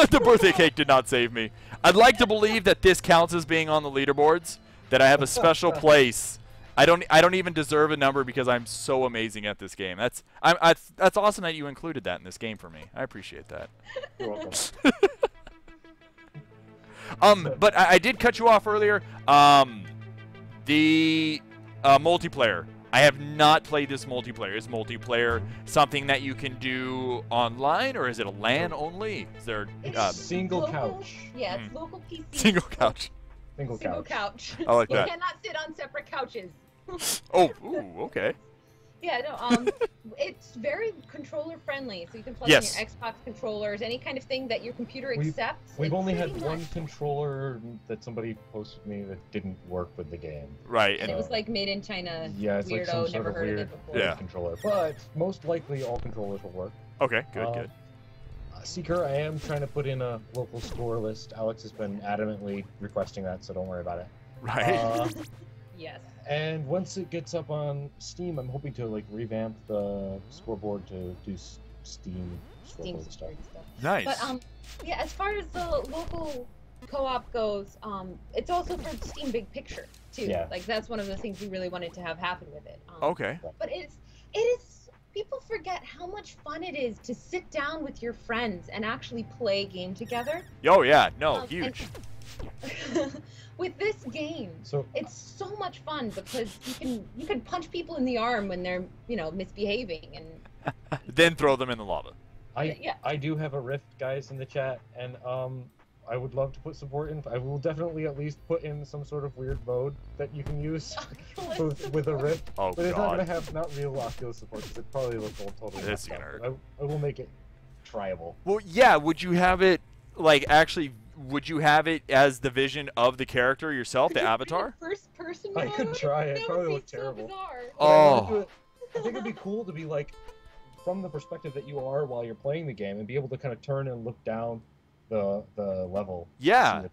The birthday cake did not save me. I'd like to believe that this counts as being on the leaderboards. That I have a special place. I don't even deserve a number because I'm so amazing at this game. That's awesome that you included that in this game for me. I appreciate that. You're welcome. But I did cut you off earlier. The multiplayer. I have not played this multiplayer. Is multiplayer something that you can do online, or is it a LAN only? Is there single local, couch? Yeah, it's local PC. Single couch. Single couch. I like that. You cannot sit on separate couches. Oh, ooh, okay. Yeah, no, it's very controller friendly, so you can plug in your Xbox controllers, any kind of thing that your computer accepts. We've only had one controller that somebody posted me that didn't work with the game. Right. And it was like made in China. Yeah, it's weirdo, like some never sort of heard weird of it before. controller. But most likely all controllers will work. Okay, good. Seeker, I am trying to put in a local score list. Alex has been adamantly requesting that, so don't worry about it. Right. Yes. And once it gets up on Steam, I'm hoping to like revamp the scoreboard to do Steam scoreboard stuff. Nice. But yeah, as far as the local co-op goes, it's also for Steam Big Picture too. Yeah. Like that's one of the things we really wanted to have happen with it. Okay. But it is. People forget how much fun it is to sit down with your friends and actually play a game together. Oh yeah, no, huge. With this game, it's so much fun because you can punch people in the arm when they're misbehaving and then throw them in the lava. I do have a Rift, guys, in the chat, and I would love to put support in. I will definitely at least put in some sort of weird mode that you can use with a Rift. Oh, but it's not gonna have real Oculus support because it probably looks all totally. This is gonna hurt. I will make it tryable. Well, yeah. Would you have it like actually? Would you have it as the vision of the character yourself, the avatar? First person. I could try it. Probably look terrible. Oh. I think it'd be cool to be like from the perspective that you are while you're playing the game and be able to kind of turn and look down the level. Yeah.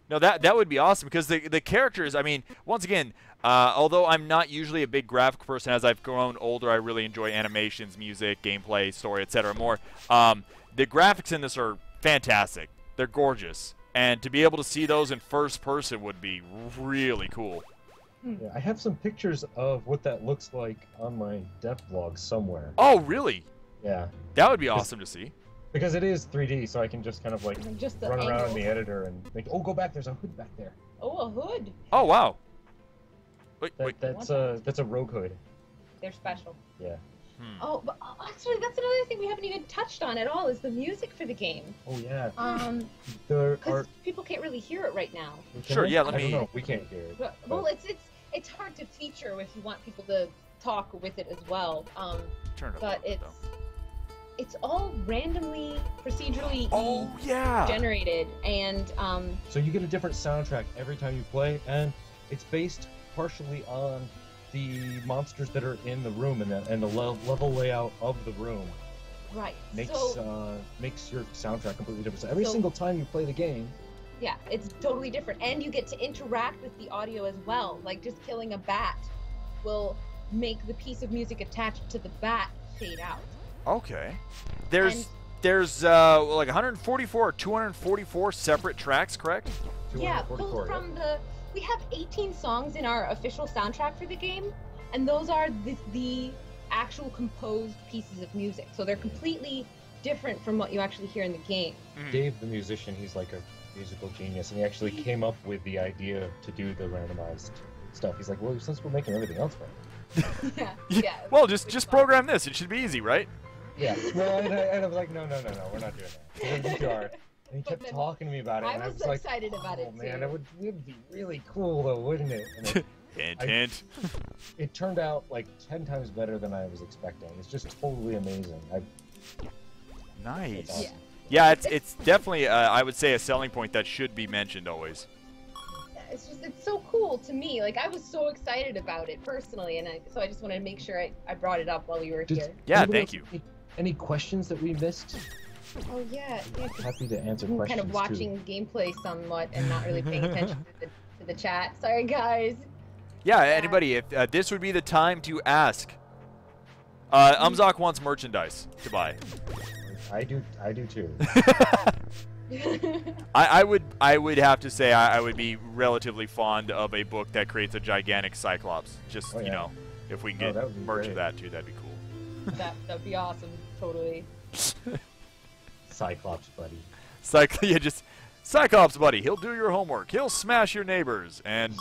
No, that would be awesome because the characters, I mean, once again, although I'm not usually a big graphic person, as I've grown older, I really enjoy animations, music, gameplay, story, etc. more. The graphics in this are fantastic. They're gorgeous. And to be able to see those in first person would be really cool. Yeah, I have some pictures of what that looks like on my dev blog somewhere. Oh, really? Yeah. That would be awesome to see. Because it is 3D, so I can just kind of like run around in the editor and make. Oh, go back! There's a hood back there. Oh, a hood. Oh, wow. Wait. That's a rogue hood. They're special. Yeah. Oh, but actually, that's another thing we haven't even touched on at all is the music for the game. Oh yeah. Because people can't really hear it right now. Sure. Yeah. I don't know. We can't hear it. But, well, it's hard to feature if you want people to talk with it as well. Turn it but up, it's all randomly, procedurally yeah. generated, and so you get a different soundtrack every time you play, and it's based partially on the monsters that are in the room and the level layout of the room. Right. Makes your soundtrack completely different. So every single time you play the game. Yeah, it's totally different, and you get to interact with the audio as well. Like just killing a bat will make the piece of music attached to the bat fade out. Okay. There's like 144 or 244 separate tracks, correct? Yeah, pulled from we have 18 songs in our official soundtrack for the game, and those are the actual composed pieces of music. So they're completely different from what you actually hear in the game. Dave, the musician, he's like a musical genius, and he actually came up with the idea to do the randomized stuff. He's like, well, since we're making everything else fun, Yeah. Well, just program this. It should be easy, right? Yeah. Well, and I was like, no, we're not doing that. It's gonna be too hard. And he kept talking to me about it, and I was so like, excited about it oh man, too. it would be really cool though, wouldn't it? And Hint. it turned out like 10 times better than I was expecting. It's just totally amazing. Nice. Awesome. Yeah, it's definitely I would say a selling point that should be mentioned always. It's so cool to me. Like I was so excited about it personally, and so I just wanted to make sure I brought it up while we were here. Yeah, thank you. Any questions that we missed? Oh yeah. Happy to answer I'm questions. kind of watching gameplay somewhat and not really paying attention to the chat. Sorry guys. Yeah, anybody, if this would be the time to ask. Umzok wants merchandise to buy. I do too. I would have to say I would be relatively fond of a book that creates a gigantic Cyclops. Just you know, if we can get merch of that too, that'd be cool. That'd be awesome. Totally. Cyclops buddy. Cyclops buddy. He'll do your homework. He'll smash your neighbors and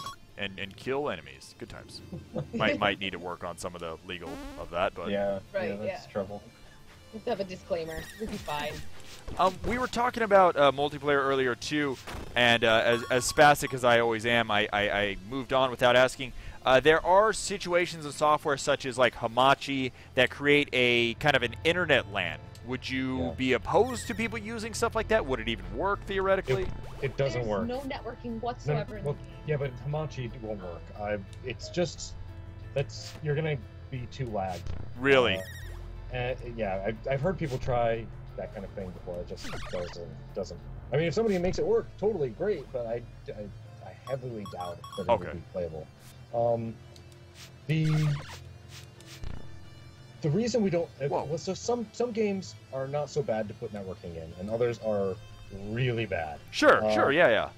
kill enemies. Good times. might need to work on some of the legal of that, but yeah, right, that's trouble. Let's have a disclaimer. We'll be fine. We were talking about multiplayer earlier too, and as spastic as I always am, I moved on without asking. There are situations in software such as like Hamachi that create a kind of an internet LAN. Would you be opposed to people using stuff like that? Would it even work theoretically? It doesn't work. There's no networking whatsoever. Yeah, but Hamachi won't work. It's just you're gonna be too lagged. Really? Yeah, I've heard people try that kind of thing before. It just doesn't. I mean, if somebody makes it work, totally great. But I heavily doubt that it would be playable. The reason we don't, so some games are not so bad to put networking in, and others are really bad. Sure, yeah.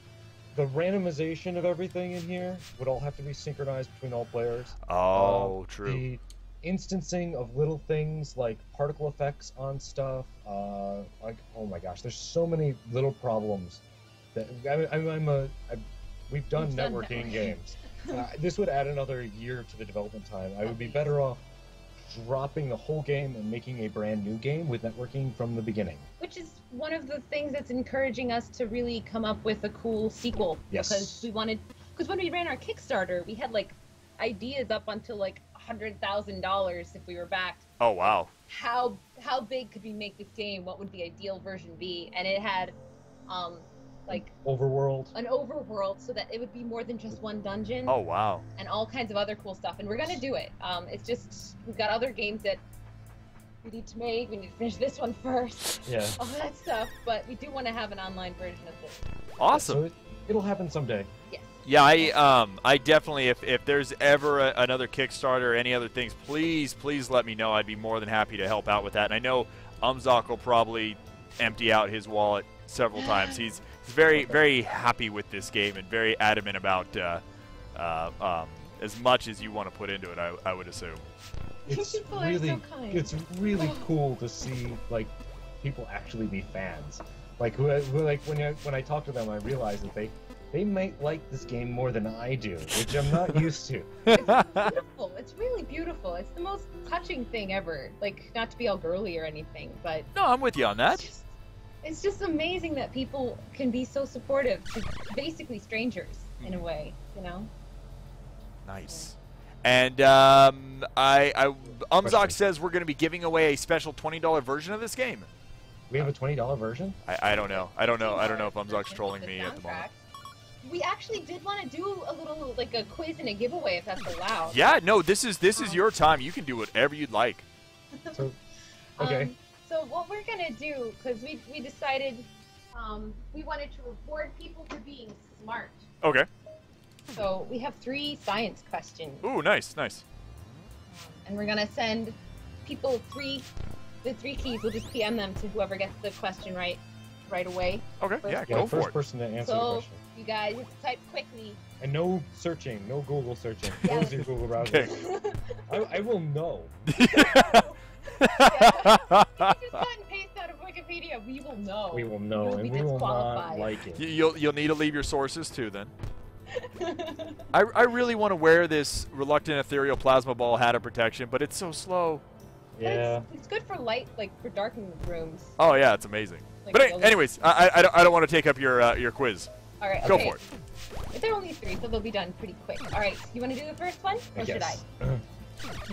The randomization of everything in here would all have to be synchronized between all players. Oh, true. The instancing of little things like particle effects on stuff, like, oh my gosh, there's so many little problems that we've done networking games. This would add another year to the development time. I would be better off dropping the whole game and making a brand new game with networking from the beginning. Which is one of the things that's encouraging us to really come up with a cool sequel. Yes. Because when we ran our Kickstarter, we had like ideas up until like $100,000 if we were backed. Oh wow. How big could we make this game? What would the ideal version be? And it had like an overworld so that it would be more than just one dungeon. Oh wow. And all kinds of other cool stuff, and we're gonna do it. It's just we've got other games that we need to make. We need to finish this one first. Yeah. All that stuff, but we do want to have an online version of this. Awesome. So it'll happen someday. Yes. Yeah, I definitely, if there's ever another Kickstarter or any other things, please let me know. I'd be more than happy to help out with that. And I know Umzok will probably empty out his wallet several times. He's very, very happy with this game and very adamant about as much as you want to put into it, I would assume. It's really cool to see like people actually be fans. Like when I talk to them, I realize that they might like this game more than I do, which I'm not used to. It's beautiful. It's really beautiful. It's the most touching thing ever. Like, not to be all girly or anything, but no, I'm with you on that. It's just amazing that people can be so supportive to basically strangers in a way, you know? Nice. And Umzok says we're going to be giving away a special $20 version of this game. We have a $20 version? I don't know. I don't know if Umzok's trolling me at the moment. We actually did want to do a little, like a quiz and a giveaway if that's allowed. Yeah, no, this is your time. You can do whatever you'd like. So, okay. So what we're gonna do, because we decided we wanted to reward people for being smart. Okay. So we have 3 science questions. Ooh, nice. And we're gonna send people the 3 keys. We'll just PM them to whoever gets the question right away. Okay, go for it. First person to answer the question. You guys have to type quickly. And no searching, no Google searching. Close your Google browser. Okay. I will know. You just cut and paste out of Wikipedia. We will know. We will know, and we will not like it. You'll need to leave your sources too, then. I really want to wear this reluctant ethereal plasma ball hat of protection, but it's so slow. Yeah. It's good for light, like for darkened rooms. Oh yeah, it's amazing. Like But anyways, I don't want to take up your quiz. All right, Go okay. for it. They're only 3, so they'll be done pretty quick. All right, you want to do the first one, or should I? Can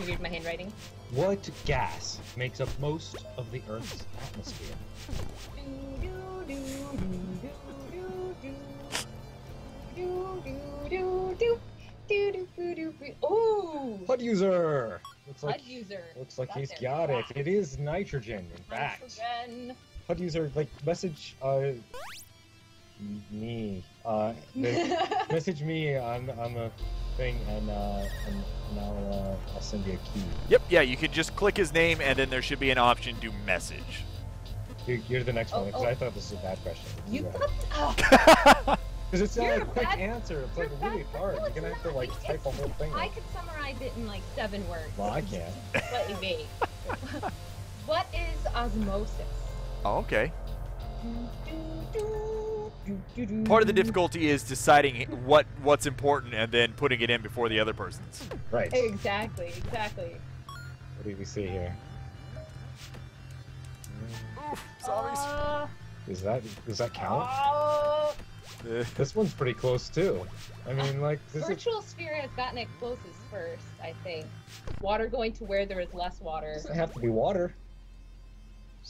you read my handwriting? What gas makes up most of the Earth's atmosphere? Ooh! HUD user. HUD user. Looks like Got he's there got it. fast. It is nitrogen, in fact. Nitrogen. HUD user, like, message me. Message me on the thing, and I'll send you a key. Yep, yeah, you can just click his name, and then there should be an option to message. You're the next one, because oh. I thought this was a bad question. You Go thought? ahead. Because it's not You're a quick bad- answer. It's you're like really bad- hard. no, You're it's gonna have to not. like type a whole thing. I could summarize it in like 7 words. Well, I can't. Slightly vague. What is osmosis? Oh, okay. Part of the difficulty is deciding what's important and then putting it in before the other person's. Right. Exactly, exactly. What do we see here? Oof, zombies. Does that count? Eh. This one's pretty close too. I mean, like this is. Virtual sphere has gotten it closest first, I think. Water going to where there is less water. Doesn't have to be water.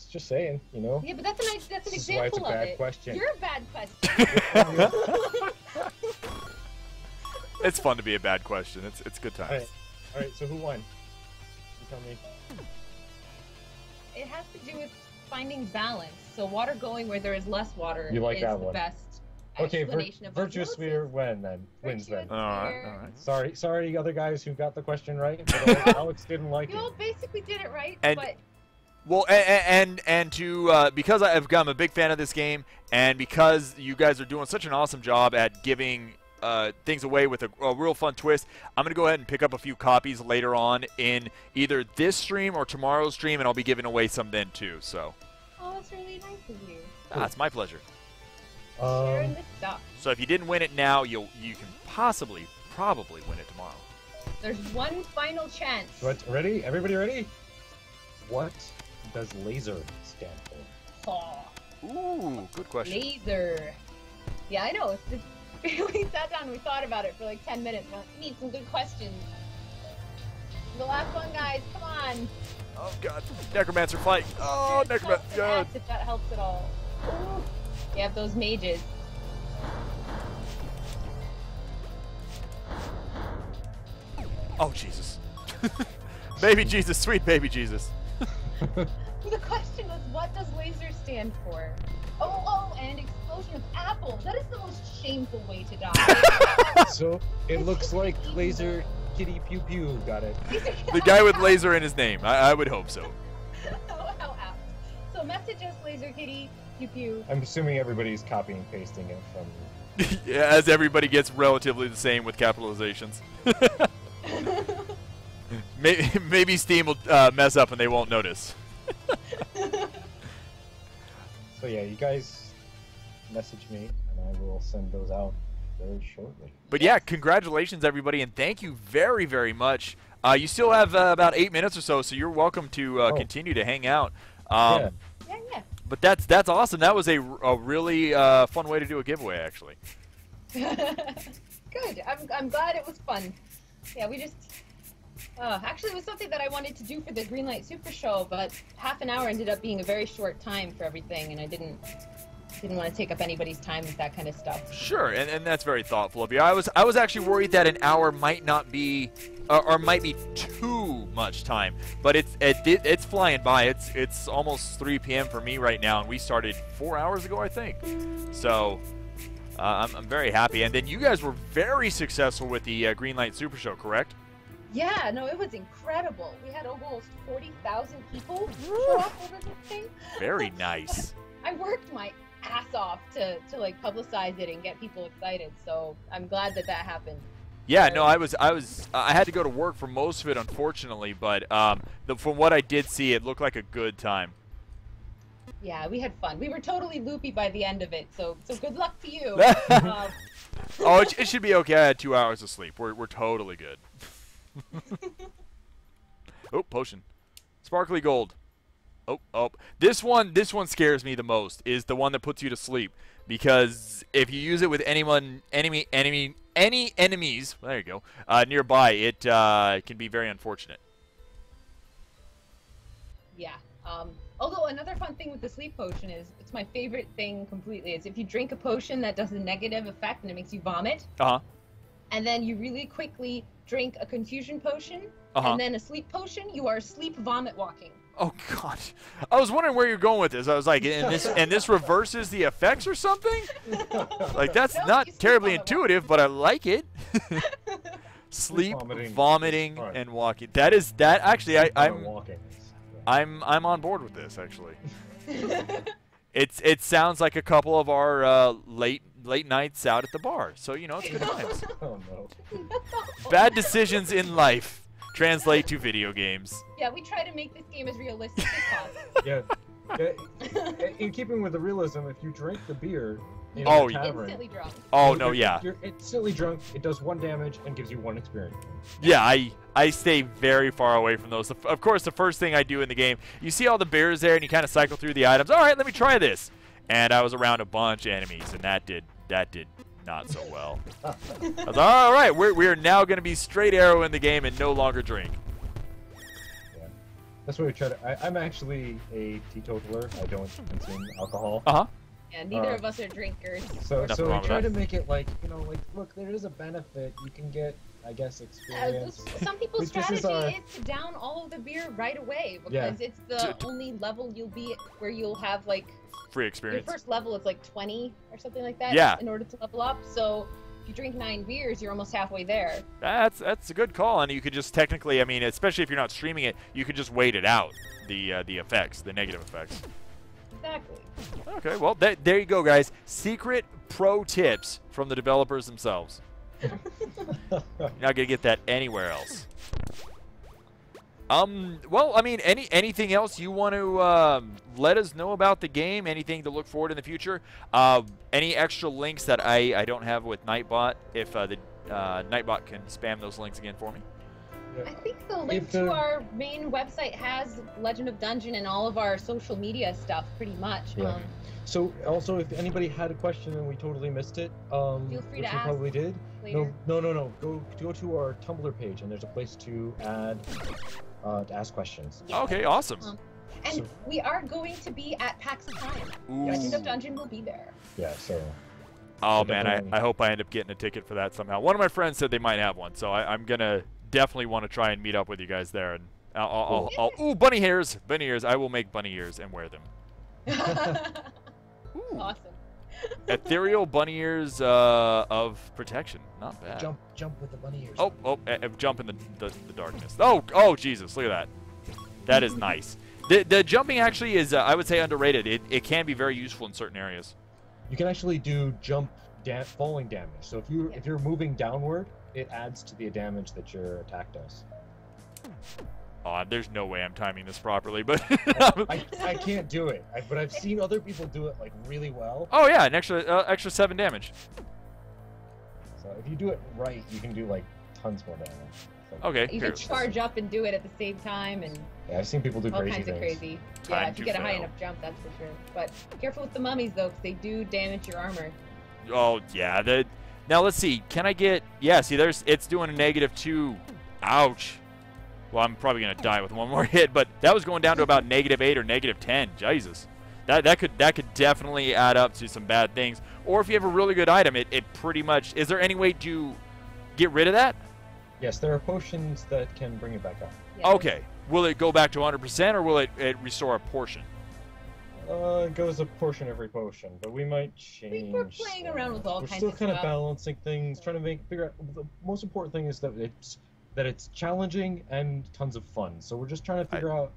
Just saying, you know. Yeah, but that's an This is why example it's a of bad it. question. You're a bad question. It's fun to be a bad question. It's good times. All right. So who won? You tell me. It has to do with finding balance. So water going where there is less water You like is that the one. best Okay, explanation of virtuous osmosis. sphere wins then. Virtuous All right, sphere. all right. Sorry, other guys who got the question right. But Alex didn't like You all it. basically did it right, And- but Well, and to because I've become a big fan of this game, and because you guys are doing such an awesome job at giving things away with a real fun twist, I'm gonna go ahead and pick up a few copies later on in either this stream or tomorrow's stream, and I'll be giving away some then too. So, oh, that's really nice of you. it's my pleasure. Sharing this stuff. So if you didn't win it now, you can probably win it tomorrow. There's one final chance. What? Ready? Everybody ready? What does laser stand for? Oh, Ooh, good question. laser. Yeah, I know. We sat down and we thought about it for like 10 minutes. We're like, we need some good questions. The last one, guys. Come on. Oh God, Necromancer fight. Oh, Necromancer, An God. axe if that helps at all. Ooh. You have those mages. Oh Jesus. Baby Jesus, sweet baby Jesus. The question was, what does laser stand for? Oh, and explosion of apples. That is the most shameful way to die. So it looks like laser kitty pew pew. Got it. The guy with laser in his name. I would hope so. How apt. So message us, laser kitty, pew pew. I'm assuming everybody's copying and pasting it from. Yeah, as everybody gets relatively the same with capitalizations. Maybe Steam will mess up and they won't notice. So yeah, you guys message me and I will send those out very shortly. But yeah, congratulations everybody, and thank you very, very much. You still have about 8 minutes or so you're welcome to continue to hang out. Yeah. Yeah. But that's awesome. That was a really fun way to do a giveaway, actually. Good. I'm glad it was fun. Yeah, we just. Actually, it was something that I wanted to do for the Greenlight Super Show, but half an hour ended up being a very short time for everything, and I didn't want to take up anybody's time with that kind of stuff. Sure, and that's very thoughtful of you. I was actually worried that an hour might not be, or might be too much time, but it's flying by. It's almost 3 p.m. for me right now, and we started 4 hours ago, I think. So I'm very happy. And then you guys were very successful with the Greenlight Super Show, correct? Yeah, no, it was incredible. We had almost 40,000 people show up over this thing. Very nice. I worked my ass off to like publicize it and get people excited. So I'm glad that happened. Yeah, no, I had to go to work for most of it, unfortunately, but from what I did see, it looked like a good time. Yeah, we had fun. We were totally loopy by the end of it, so good luck to you. Oh, it should be okay. I had 2 hours of sleep. We're totally good. Oh, potion. Sparkly gold. Oh. This one scares me the most. Is the one that puts you to sleep, because if you use it with any enemies, well, there you go, nearby, it can be very unfortunate. Yeah. Although another fun thing with the sleep potion is, it's my favorite thing completely, is if you drink a potion that does a negative effect and it makes you vomit, and then you really quickly drink a confusion potion, and then a sleep potion, you are sleep vomit walking. Oh God, I was wondering where you're going with this. I was like, and this reverses the effects or something? Like, that's not terribly intuitive, but I like it. Sleep, vomiting, and walking. That actually, I'm on board with this, actually. It sounds like a couple of our late nights out at the bar. So, you know, it's good times. Oh no. Bad decisions in life translate to video games. Yeah, we try to make this game as realistic as possible. Yeah. In keeping with the realism, if you drink the beer in a tavern, instantly drunk. Oh no, yeah. You're instantly drunk. It does 1 damage and gives you 1 experience. Yeah, I stay very far away from those. Of course, the first thing I do in the game, you see all the beers there, and you kind of cycle through the items. All right, let me try this. And I was around a bunch of enemies, and that did not so well. I was like, all right, we are now going to be straight arrow in the game and no longer drink. Yeah, that's what we try to. I'm actually a teetotaler. I don't consume alcohol. Yeah, neither of us are drinkers. So we try to make it like, you know, like, look, there is a benefit. You can get, I guess, experience. Some people's strategy is to down all of the beer right away, because it's the only level you'll be at where you'll have, like, free experience. Your first level is like 20 or something like that in order to level up. So if you drink 9 beers, you're almost halfway there. That's a good call, and you could just technically, I mean, especially if you're not streaming it, you could just wait it out, the effects, the negative effects. Exactly. Okay, well, there you go, guys. Secret pro tips from the developers themselves. You're not gonna get that anywhere else. Well, I mean, anything else you want to let us know about the game? Anything to look forward in the future? Any extra links that I don't have with Nightbot? If the Nightbot can spam those links again for me. I think the link to our main website has Legend of Dungeon and all of our social media stuff, pretty much. Yeah. So, also, if anybody had a question and we totally missed it, feel free to ask. Probably did. Later. No. Go to our Tumblr page, and there's a place to add to ask questions. Yeah. Okay, awesome. And we are going to be at PAX Time. Legend of Dungeon will be there. Yeah. So. Oh man, I hope I end up getting a ticket for that somehow. One of my friends said they might have one, so I'm gonna definitely want to try and meet up with you guys there. And ooh, bunny ears. I will make bunny ears and wear them. Ooh. Awesome. Ethereal bunny ears of protection. Not bad. Jump with the bunny ears. Jump in the darkness. Oh, Jesus! Look at that. That is nice. The jumping actually is, I would say, underrated. It can be very useful in certain areas. You can actually do falling damage. So if you're moving downward, it adds to the damage that your attack does. Oh, there's no way I'm timing this properly, but I can't do it. But I've seen other people do it like really well. Oh yeah, an extra 7 damage. So if you do it right, you can do like tons more damage. So, okay. You can charge up and do it at the same time, and yeah, I've seen people do all crazy kinds things. of crazy. Yeah, if you get a high enough jump, that's for sure. But careful with the mummies though, because they do damage your armor. Oh yeah. Now let's see. Can I get? Yeah. See, it's doing a -2. Ouch. Well, I'm probably gonna die with one more hit, but that was going down to about -8 or -10. Jesus, that could definitely add up to some bad things. Or if you have a really good item, it pretty much. Is there any way to get rid of that? Yes, there are potions that can bring it back up. Yeah. Okay. Will it go back to 100%, or will it restore a portion? It goes a portion every potion, but we might change. We're playing around with all kinds of stuff. We're still kind of balancing things, trying to figure out. The most important thing is that it's challenging and tons of fun. So we're just trying to figure out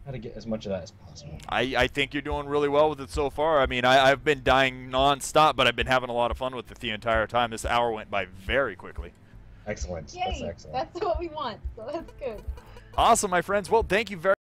how to get as much of that as possible. I think you're doing really well with it so far. I mean, I've been dying non-stop, but I've been having a lot of fun with it the entire time. This hour went by very quickly. Excellent. Yay, that's excellent. That's what we want, so that's good. Awesome, my friends. Well, thank you very